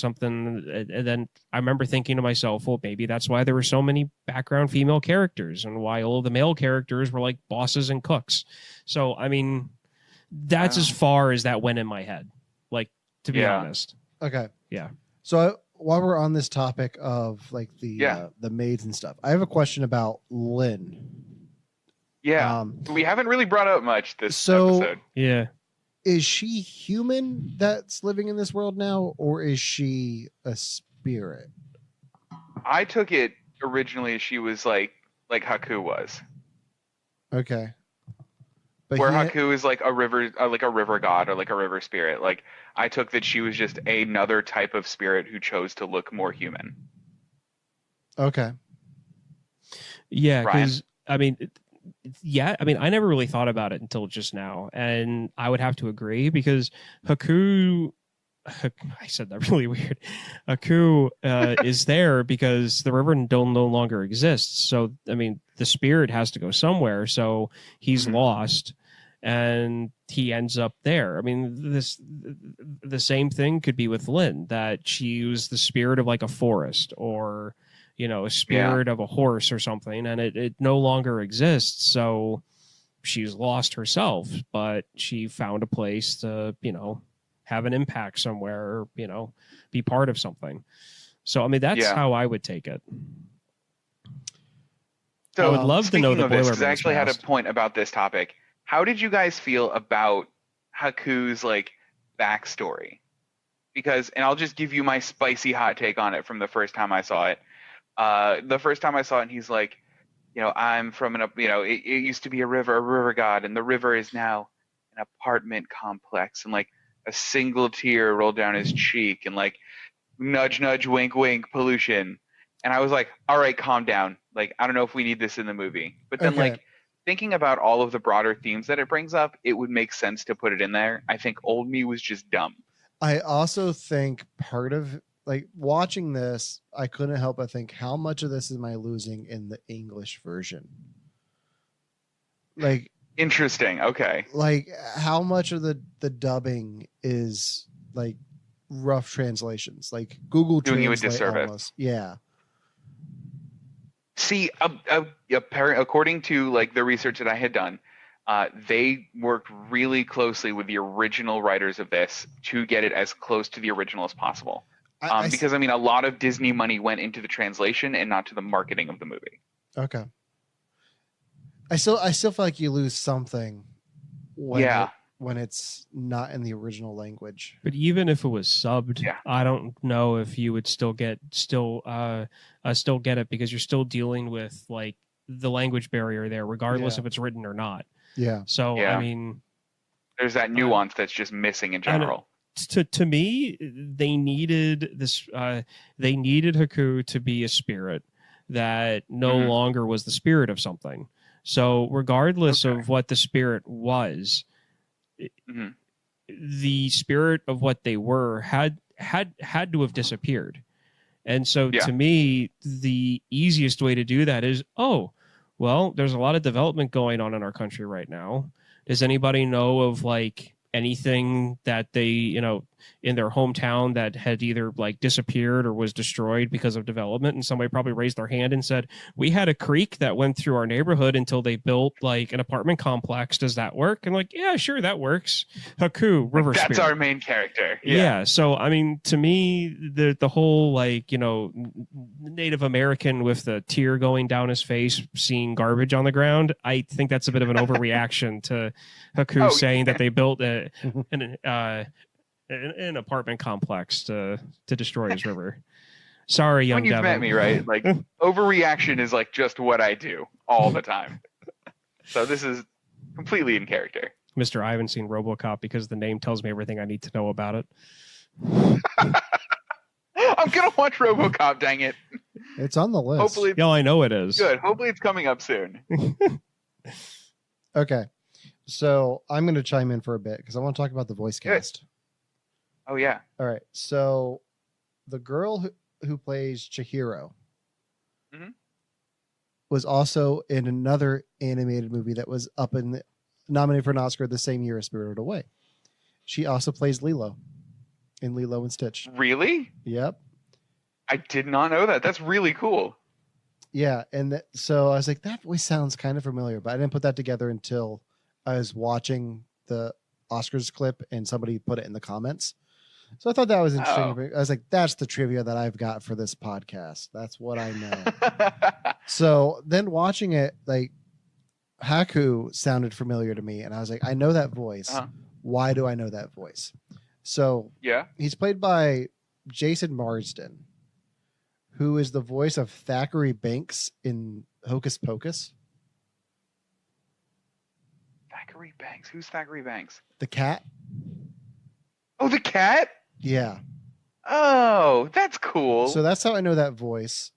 thinking to myself, well, maybe that's why there were so many background female characters and why all of the male characters were like bosses and cooks. So, I mean, that's as far as that went in my head, like, to be honest. Okay. Yeah. So while we're on this topic of like the maids and stuff, I have a question about Lynn. Yeah. We haven't really brought up much this episode. Yeah. Is she human that's living in this world now, or is she a spirit? I took it originally she was like Haku was. Okay. But where Haku is like a river god or like a river spirit. Like I took that she was just another type of spirit who chose to look more human. Okay. Yeah, because I mean, I never really thought about it until just now, and I would have to agree because Haku, I said that really weird. Haku is there because the river no longer exists. So I mean, the spirit has to go somewhere. So he's lost. And he ends up there. I mean, the same thing could be with Lynn, that she was the spirit of like a forest or, you know, a spirit of a horse or something, and it no longer exists. So she's lost herself, but she found a place to, you know, have an impact somewhere or, you know, be part of something. So, I mean, that's how I would take it. So, I would love to know the Boilermaid's because I actually past. had a point about this topic. How did you guys feel about Haku's like backstory? Because, and I'll just give you my spicy hot take on it from the first time I saw it. The first time I saw it, and he's like, you know, I'm from it used to be a river god, and the river is now an apartment complex, and like a single tear rolled down his cheek, and like nudge, nudge, wink, wink, pollution. And I was like, all right, calm down. Like, I don't know if we need this in the movie. But then like, thinking about all of the broader themes that it brings up, it would make sense to put it in there. I think old me was just dumb. I also think part of like watching this, I couldn't help but think, how much of this am I losing in the English version? Like, interesting. Okay. Like how much of the dubbing is like rough translations, like Google doing you a Translate disservice. almost. Yeah. See, according to like the research that I had done, they worked really closely with the original writers of this to get it as close to the original as possible. Because I mean, a lot of Disney money went into the translation and not to the marketing of the movie. Okay. I still feel like you lose something when it's not in the original language. But even if it was subbed, I don't know if you would still get it, because you're still dealing with like the language barrier there, regardless if it's written or not. Yeah. So I mean, there's that nuance that's just missing in general. to me, they needed this. They needed Haku to be a spirit that no longer was the spirit of something. So regardless of what the spirit was, the spirit of what they were had to have disappeared. And so to me, the easiest way to do that is, oh, well, there's a lot of development going on in our country right now. Does anybody know of like anything that they, you know, in their hometown that had either like disappeared or was destroyed because of development? And somebody probably raised their hand and said, we had a creek that went through our neighborhood until they built like an apartment complex. Does that work? And like, yeah, sure, that works. Haku, river That's spirit. our main character. Yeah. So I mean, to me, the whole like, you know, Native American with the tear going down his face, seeing garbage on the ground, I think that's a bit of an overreaction to Haku saying that they built an apartment complex to destroy his river. Sorry, young When you've Devon. met me, right? Like overreaction is like just what I do all the time. So this is completely in character. Mr. I haven't seen RoboCop because the name tells me everything I need to know about it. I'm gonna watch RoboCop. Dang it! It's on the list. Hopefully, Yeah, I know it is. good. Hopefully, it's coming up soon. Okay. So I'm going to chime in for a bit because I want to talk about the voice cast. Oh yeah. All right. So the girl who plays Chihiro was also in another animated movie that was nominated for an Oscar the same year as Spirited Away. She also plays Lilo in Lilo and Stitch. Really? Yep. I did not know that. That's really cool. Yeah. And so I was like, that voice sounds kind of familiar, but I didn't put that together until I was watching the Oscars clip and somebody put it in the comments. So I thought that was interesting. I was like, that's the trivia that I've got for this podcast. That's what I know. So then watching it, like Haku sounded familiar to me. And I was like, I know that voice. Why do I know that voice? So he's played by Jason Marsden, who is the voice of Thackeray Banks in Hocus Pocus. Thackeray Banks. Who's Thackeray Banks? The cat. Oh, the cat? Yeah. Oh, that's cool. So that's how I know that voice.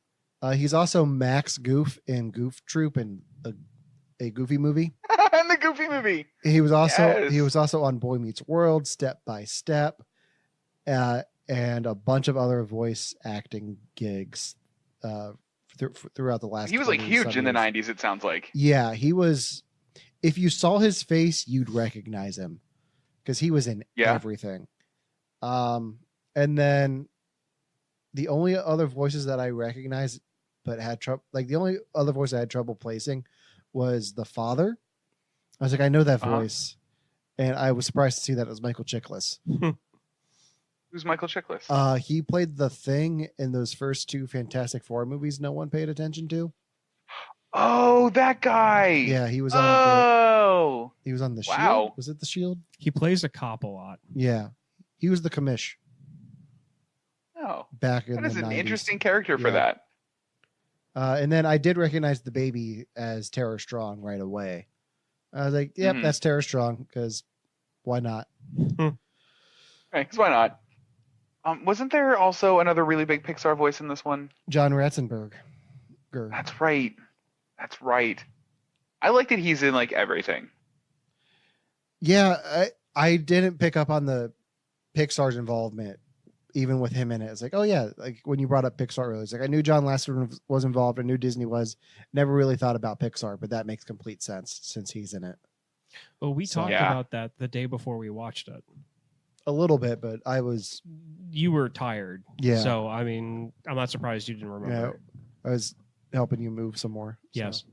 He's also Max Goof in Goof Troop and a Goofy movie. In the Goofy movie. He was also on Boy Meets World, Step by Step, and a bunch of other voice acting gigs throughout the last. He was like huge in the 90s. It sounds like. Yeah, he was. If you saw his face, you'd recognize him because he was in everything. And then the only other voices that I recognized but had trouble, like the only other voice I had trouble placing was the father. I was like, I know that voice. And I was surprised to see that it was Michael Chiklis. Who's Michael Chiklis? He played the Thing in those first two Fantastic Four movies no one paid attention to. Oh, that guy. Yeah, he was on he was on the Shield. Was it the Shield? He plays a cop a lot. Yeah. He was the commish. Oh. Back in that is the an 90s. Interesting character for that. And then I did recognize the baby as Tara Strong right away. I was like, yep, that's Tara Strong, because why not? Right, because why not? Wasn't there also another really big Pixar voice in this one? John Ratzenberger. That's right. That's right. I like that he's in like everything. Yeah, I didn't pick up on the Pixar's involvement, even with him in it. It's like, oh yeah, like when you brought up Pixar earlier, it's like I knew John Lasseter was involved, I knew Disney was. Never really thought about Pixar, but that makes complete sense since he's in it. Well, we talked about that the day before we watched it. A little bit, but you were tired. Yeah. So I mean, I'm not surprised you didn't remember. Yeah, I was helping you move some more. Yes.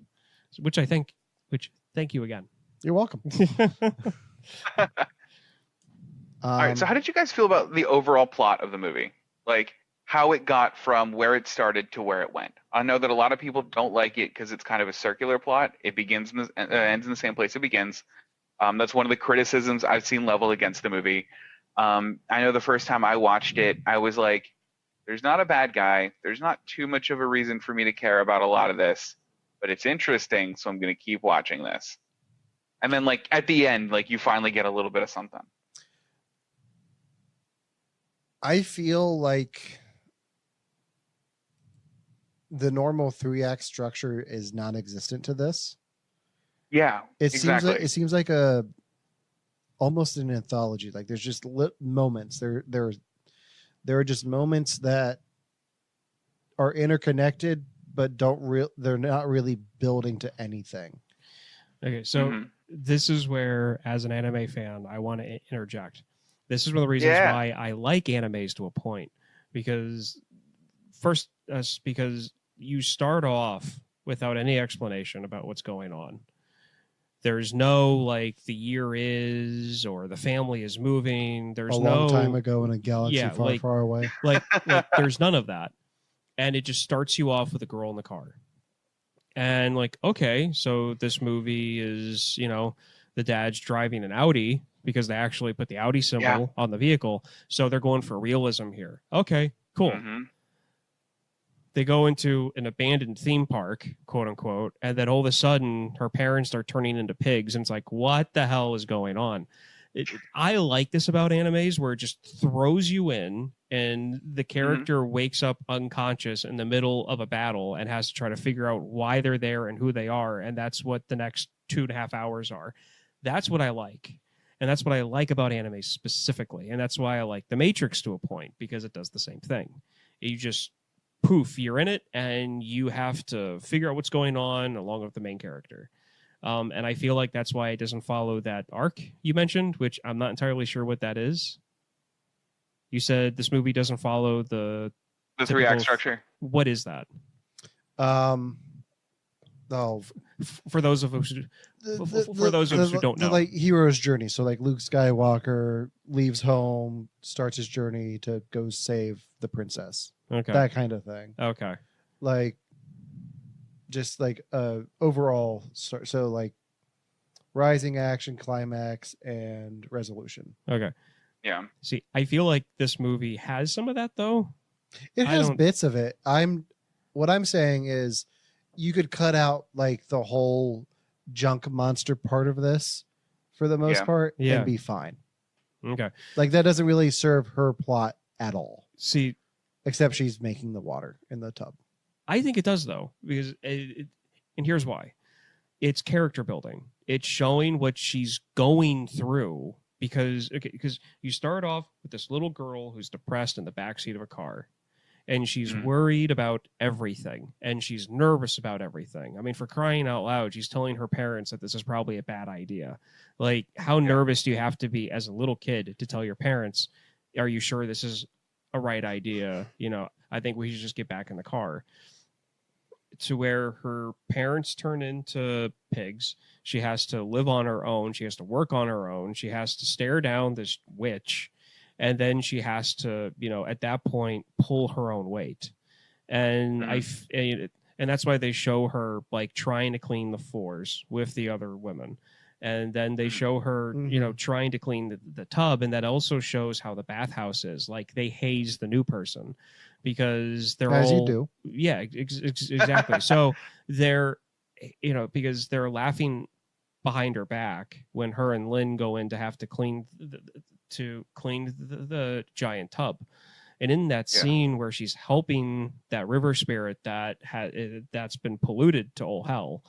So. Thank you again. You're welcome. All right. So how did you guys feel about the overall plot of the movie? Like how it got from where it started to where it went? I know that a lot of people don't like it because it's kind of a circular plot. It begins and ends in the same place it begins. That's one of the criticisms I've seen leveled against the movie. I know the first time I watched it, I was like, there's not a bad guy. There's not too much of a reason for me to care about a lot of this, but it's interesting, so I'm going to keep watching this. And then, like, at the end, like, you finally get a little bit of something. I feel like the normal 3-act structure is non-existent to this. Yeah, exactly. It seems like a almost an anthology. Like there's just moments. There are just moments that are interconnected, but they're not really building to anything. Okay, so this is where, as an anime fan, I want to interject. This is one of the reasons why I like animes to a point, because because you start off without any explanation about what's going on. There's no like the year is or the family is moving. There's a long time ago in a galaxy far, far away. Like there's none of that. And it just starts you off with a girl in the car. And like, okay, so this movie is, the dad's driving an Audi because they actually put the Audi symbol on the vehicle. So they're going for realism here. Okay, cool. Mm-hmm. They go into an abandoned theme park, quote unquote, and then all of a sudden her parents start turning into pigs. And it's like, what the hell is going on? I like this about animes where it just throws you in and the character wakes up unconscious in the middle of a battle and has to try to figure out why they're there and who they are. And that's what the next 2.5 hours are. That's what I like. And that's what I like about anime specifically. And that's why I like The Matrix to a point, because it does the same thing. You just poof, you're in it and you have to figure out what's going on along with the main character. And I feel like that's why it doesn't follow that arc you mentioned, which I'm not entirely sure what that is. You said this movie doesn't follow the 3-act structure. What is that? For those of us who don't know, like hero's journey. So like Luke Skywalker leaves home, starts his journey to go save the princess. Okay, that kind of thing. Okay, like just like overall. So like rising, action, climax, and resolution. Okay. Yeah. See, I feel like this movie has some of that though. It has bits of it. What I'm saying is you could cut out like the whole junk monster part of this for the most part and be fine. Okay. Like that doesn't really serve her plot at all. See, except she's making the water in the tub. I think it does though, because and here's why. It's character building. It's showing what she's going through because you start off with this little girl who's depressed in the backseat of a car. And she's worried about everything. And she's nervous about everything. I mean, for crying out loud, she's telling her parents that this is probably a bad idea. Like, how nervous do you have to be as a little kid to tell your parents, are you sure this is a right idea? I think we should just get back in the car. To where her parents turn into pigs. She has to live on her own. She has to work on her own. She has to stare down this witch. And then she has to, at that point, pull her own weight. And and that's why they show her like trying to clean the floors with the other women. And then they show her, trying to clean the tub. And that also shows how the bathhouse is. Like they haze the new person because they're as all, you do. Yeah, exactly. So they're, because they're laughing behind her back when her and Lynn go in to have to clean the giant tub. And in that scene where she's helping that river spirit that's been polluted to all hell,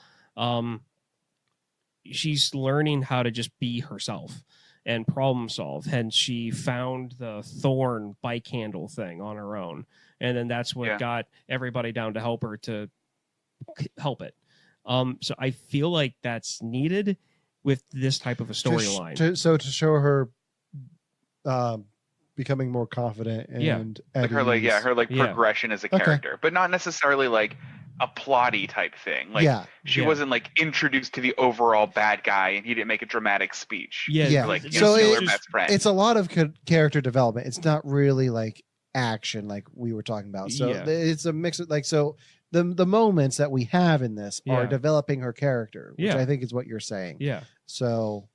she's learning how to just be herself and problem solve. And she found the thorn bike handle thing on her own. And then that's what got everybody down to help her to help it. So I feel like that's needed with this type of a storyline. To show her becoming more confident and her progression as a character, but not necessarily like a plotty type thing. Like she wasn't like introduced to the overall bad guy and he didn't make a dramatic speech. Like so it's a lot of character development. It's not really like action like we were talking about. So it's a mix of like the moments that we have in this are developing her character, which I think is what you're saying. Yeah. So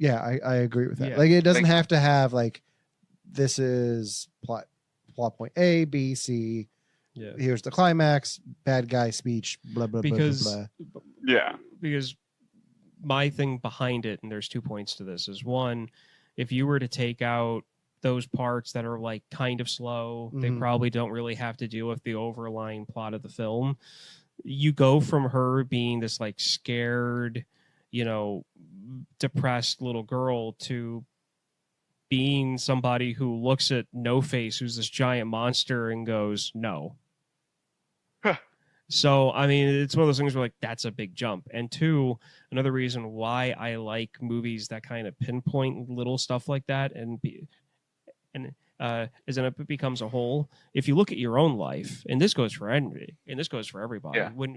I agree with that. Yeah. Like it doesn't have to have like this is plot point A, B, C. Yeah. Here's the climax, bad guy speech, blah blah blah blah. Yeah. Because my thing behind it, and there's 2 points to this, is one, if you were to take out those parts that are like kind of slow. They probably don't really have to do with the overlying plot of the film. You go from her being this like scared, depressed little girl to being somebody who looks at No Face, who's this giant monster, and goes, no. So, I mean, it's one of those things where, like, that's a big jump. And two, another reason why I like movies that kind of pinpoint little stuff like that is that it becomes a whole. If you look at your own life, and this goes for everybody. Yeah. When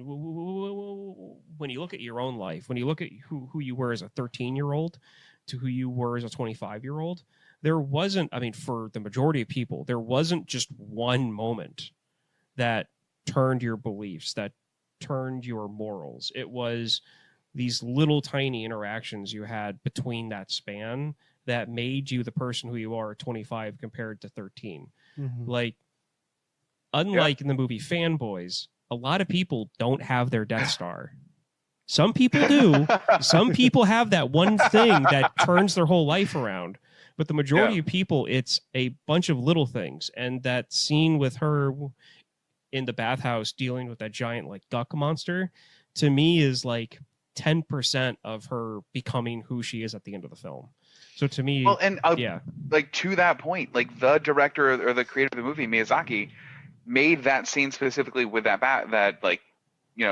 you look at your own life, when you look at who you were as a 13-year-old to who you were as a 25-year-old, there wasn't, I mean, for the majority of people, there wasn't just one moment that turned your beliefs, that turned your morals. It was these little tiny interactions you had between that span that made you the person who you are at 25 compared to 13. Like, unlike in the movie Fanboys, a lot of people don't have their Death Star. Some people do. Some people have that one thing that turns their whole life around. But the majority of people, it's a bunch of little things. And that scene with her in the bathhouse dealing with that giant like duck monster, to me, is like 10% of her becoming who she is at the end of the film. So to me, well, and like to that point, like the director or the creator of the movie, Miyazaki, made that scene specifically with that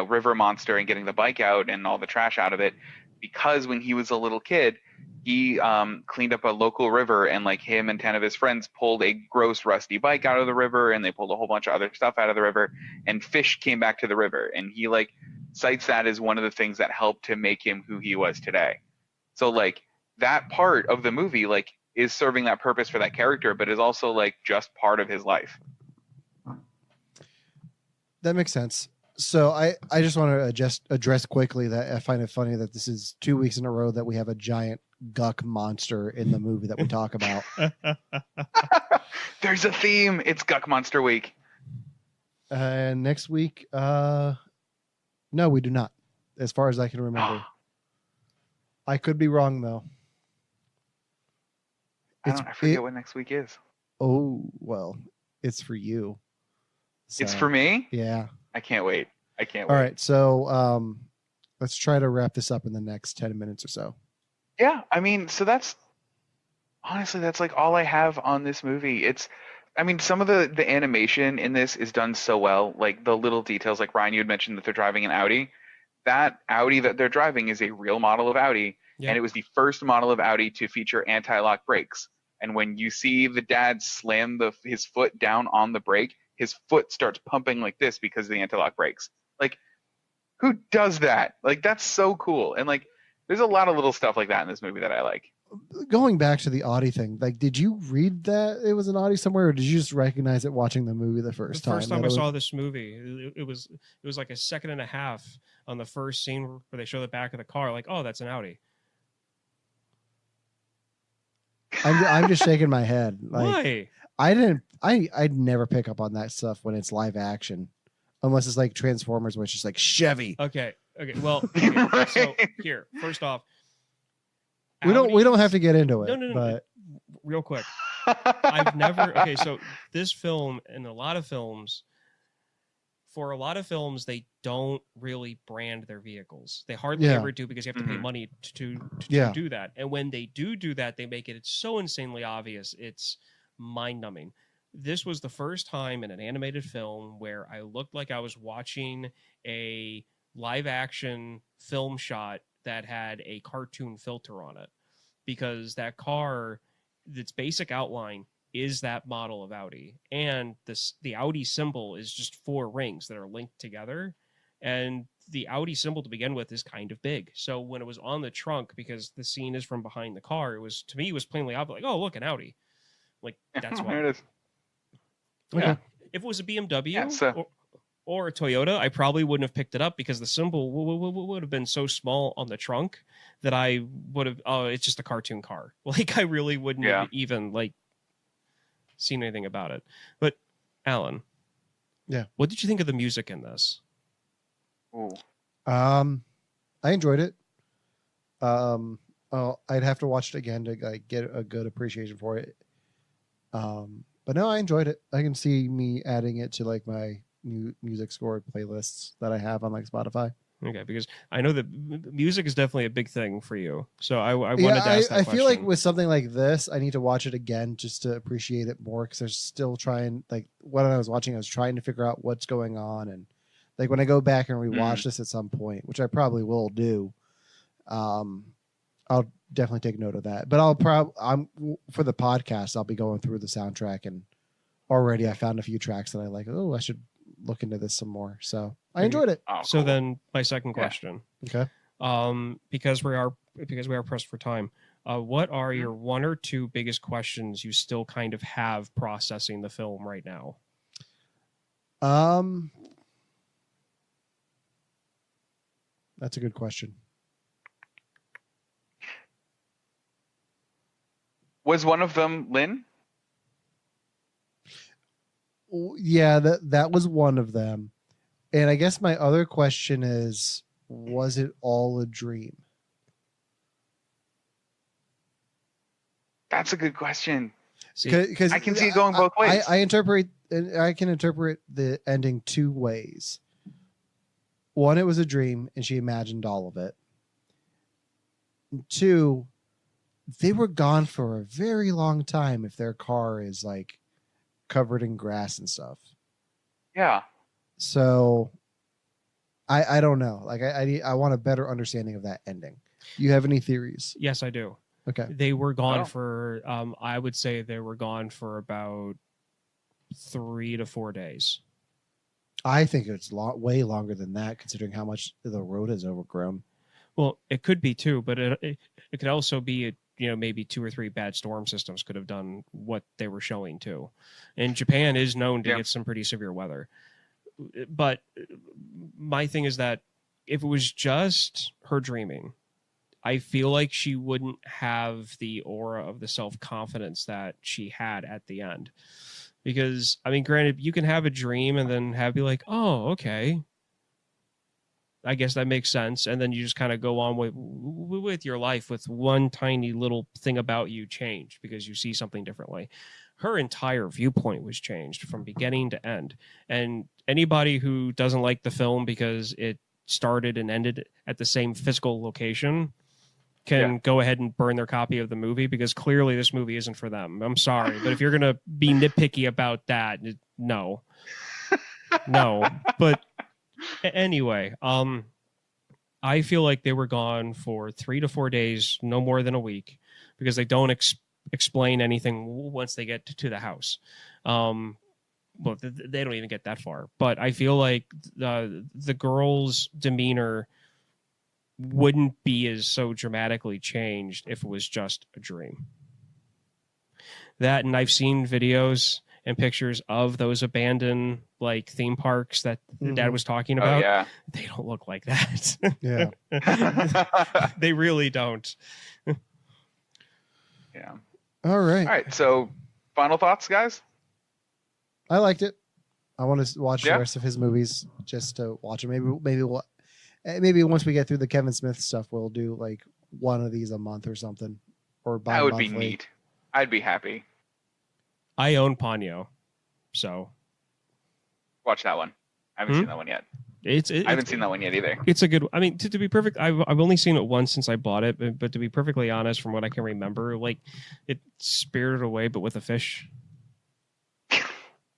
river monster and getting the bike out and all the trash out of it, because when he was a little kid, he cleaned up a local river, and like him and 10 of his friends pulled a gross rusty bike out of the river, and they pulled a whole bunch of other stuff out of the river, and fish came back to the river, and he like cites that as one of the things that helped to make him who he was today. So like that part of the movie like is serving that purpose for that character, but is also like just part of his life. That makes sense. So I just want to address quickly that I find it funny that this is 2 weeks in a row that we have a giant guck monster in the movie that we talk about. There's a theme. It's Guck Monster Week. Next week, no, we do not, as far as I can remember. I could be wrong, though. I forget what next week is. Oh, well, it's for you. So, it's for me? Yeah. I can't wait. All right, so let's try to wrap this up in the next 10 minutes or so. Yeah, I mean, so that's like all I have on this movie. Some of the animation in this is done so well, like the little details, like Ryan, you had mentioned that they're driving an Audi. That Audi that they're driving is a real model of Audi, and it was the first model of Audi to feature anti-lock brakes. And when you see the dad slam his foot down on the brake, his foot starts pumping like this because of the anti-lock brakes. Like, who does that? Like, that's so cool. And like, there's a lot of little stuff like that in this movie that I like. Going back to the Audi thing, like, did you read that it was an Audi somewhere, or did you just recognize it watching the movie the first time? The first time I saw this movie, it was like a second and a half on the first scene where they show the back of the car. Like, oh, that's an Audi. I'm just shaking my head. Like, why? I'd never pick up on that stuff when it's live action, unless it's like Transformers, where it's just like Chevy. Okay. Well, okay. So here, first off, we don't have to get into it. No. But real quick, I've never. Okay, so this film and a lot of films. For a lot of films, they don't really brand their vehicles. They hardly ever do, because you have to pay money to do that. And when they do that, they make it so insanely obvious. It's mind-numbing. This was the first time in an animated film where I looked like I was watching a live-action film shot that had a cartoon filter on it. Because that car, its basic outline is that model of Audi, and the Audi symbol is just 4 rings that are linked together, and the Audi symbol to begin with is kind of big. So when it was on the trunk, because the scene is from behind the car, it was plainly obvious, like, oh, look, an Audi. Like, that's why. There it is. Yeah. If it was a BMW or a Toyota, I probably wouldn't have picked it up, because the symbol would have been so small on the trunk that I would have, oh, it's just a cartoon car. Like, I really wouldn't have even like seen anything about it. But Alan, what did you think of the music in this? I enjoyed it. I'd have to watch it again to like get a good appreciation for it. But no, I enjoyed it. I can see me adding it to like my new music score playlists that I have on like Spotify. Okay, because I know that music is definitely a big thing for you. So I wanted to ask that I feel like question. with something like this, I need to watch it again just to appreciate it more because there's still trying, like when I was watching, I was trying to figure out what's going on. And like when I go back and rewatch this at some point, which I probably will do, I'll definitely take note of that. But for the podcast, I'll be going through the soundtrack and already I found a few tracks that I like. Oh, I should look into this some more. So I enjoyed it. Oh, So cool. then my second question, Okay. because we are pressed for time, what are your one or two biggest questions you still kind of have processing the film right now? That's a good question. Was one of them Lynn? Yeah, that was one of them. And I guess my other question is, was it all a dream? That's a good question. Because I can see it going both ways. I can interpret the ending two ways. One, it was a dream and she imagined all of it. And two, they were gone for a very long time if their car is like covered in grass and stuff. Yeah. So I don't know. Like I want a better understanding of that ending. You have any theories? Yes, I do. Okay. They were gone Oh. for, I would say they were gone for about 3 to 4 days. I think it's way longer than that, considering how much the road is overgrown. Well, it could be too, but it could also be, maybe 2 or 3 bad storm systems could have done what they were showing too. And Japan is known to get some pretty severe weather. But my thing is that if it was just her dreaming, I feel like she wouldn't have the aura of the self-confidence that she had at the end. Because, I mean, granted, you can have a dream and then be like, oh, okay, I guess that makes sense. And then you just kind of go on with your life with one tiny little thing about you changed because you see something differently. Her entire viewpoint was changed from beginning to end. And anybody who doesn't like the film because it started and ended at the same physical location can go ahead and burn their copy of the movie because clearly this movie isn't for them. I'm sorry. But if you're going to be nitpicky about that, no. No. But anyway, I feel like they were gone for 3 to 4 days, no more than a week, because they don't explain anything once they get to the house. Well, they don't even get that far. But I feel like the girl's demeanor wouldn't be as so dramatically changed if it was just a dream. That, and I've seen videos and pictures of those abandoned like theme parks that Dad was talking about. Oh, yeah. They don't look like that. Yeah. They really don't. Yeah. All right. All right. So, final thoughts, guys? I liked it. I want to watch Yeah. the rest of his movies just to watch them. Maybe once we get through the Kevin Smith stuff, we'll do like one of these a month or something, or That would be bi-monthly. neat. I'd be happy. I own Ponyo, so Watch that one. I haven't seen that one yet. I haven't seen that one yet either. It's a good. I mean, to be perfect, I've only seen it once since I bought it. But to be perfectly honest, from what I can remember, like it's Spirited Away, but with a fish.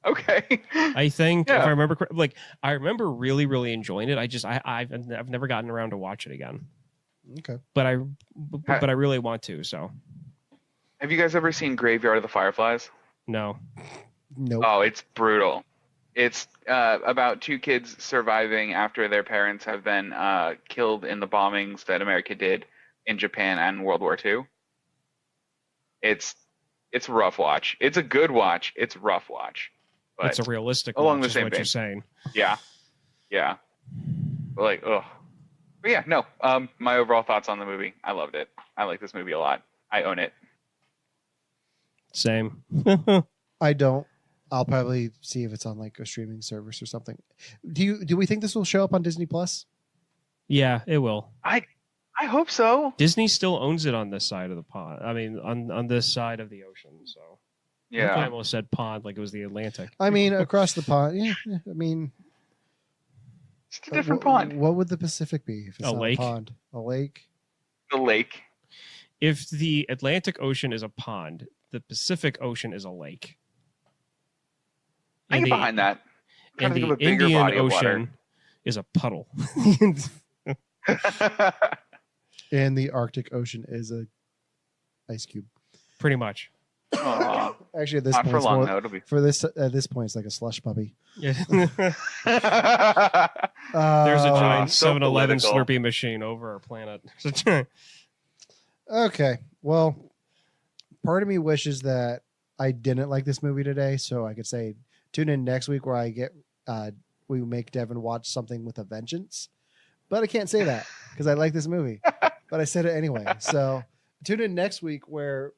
Okay. I think Yeah. if I remember, like I remember really, really enjoying it. I've never gotten around to watch it again. Okay. But I really want to. So Have you guys ever seen Graveyard of the Fireflies? no. Nope. Oh, it's brutal. It's about 2 kids surviving after their parents have been killed in the bombings that America did in Japan and World War II. It's a rough watch. It's a good watch. It's a rough watch. But It's a realistic along watch, the is same what vein. you're saying. Yeah. Yeah. But like, ugh. But yeah, no. My overall thoughts on the movie. I loved it. I like this movie a lot. I own it. Same. I don't. I'll probably see if it's on like a streaming service or something. Do we think this will show up on Disney Plus? Yeah, it will. I hope so. Disney still owns it on this side of the pond. I mean, on this side of the ocean. So I Yeah. almost said pond like it was the Atlantic. I mean, across the pond. Yeah, I mean, Just a different pond. What would the Pacific be if it's A not lake? a pond? A lake? The lake. If the Atlantic Ocean is a pond, the Pacific Ocean is a lake. I get behind that. I'm trying And to the think of a bigger Indian body of water. Ocean is a puddle. And the Arctic Ocean is a ice cube. Pretty much. Aw. Actually, at this Not point, for it's long more- though. It'll be. for this at this point, it's like a slush puppy. Yeah. There's There's a giant so 7-Eleven political. Slurpee machine over our planet. Okay, well, part of me wishes that I didn't like this movie today, so I could say tune in next week where we make Devin watch something with a vengeance. But I can't say that because I like this movie. But I said it anyway. So tune in next week where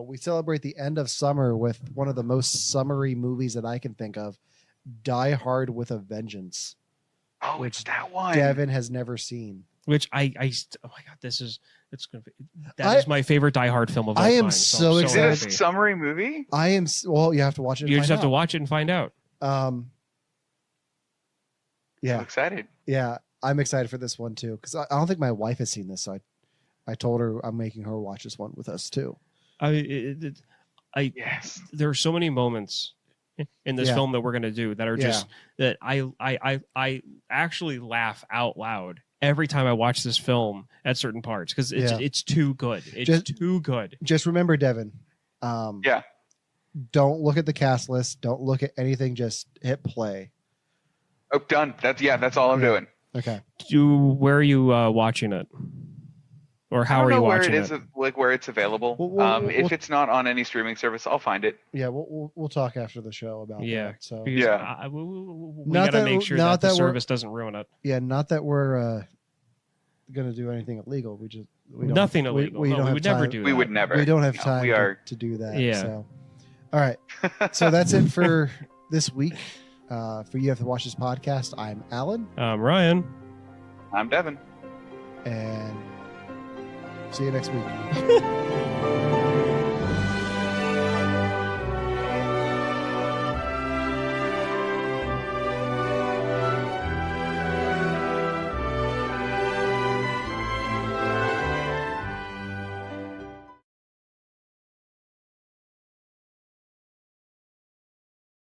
we celebrate the end of summer with one of the most summery movies that I can think of, Die Hard with a Vengeance, Oh, it's that one. Devin has never seen. Which oh my god, it's gonna be that is my favorite Die Hard film of all I am time. so Is it a excited. summary movie? Well, you have to watch it. And You find just have to out. watch it and find out. I'm Yeah, excited. yeah, I'm excited for this one too because I don't think my wife has seen this. So I told her I'm making her watch this one with us too. Yes. There are so many moments in this Yeah. film that we're gonna do that are just that I actually laugh out loud every time I watch this film at certain parts because it's too good. It's too good. Just remember, Devin. Yeah. Don't look at the cast list. Don't look at anything. Just hit play. Oh, done. That's all I'm Yeah. doing. Okay. Where are you watching it, or how I are don't you know where watching it is, like where it's available. If it's not on any streaming service, I'll find it. Yeah, we'll talk after the show about that. So Because Yeah. we Not gotta that- make sure not that the that we're- service doesn't ruin it. yeah, not that we're gonna do anything illegal. We don't, Nothing illegal. We No, don't we have would never time- do We that. would never. We don't have No, time we are. to do that. Yeah. So, all right. So that's it for this week. For You Have to Watch This podcast. I'm Alan, Ryan. I'm Devin. and see you next week.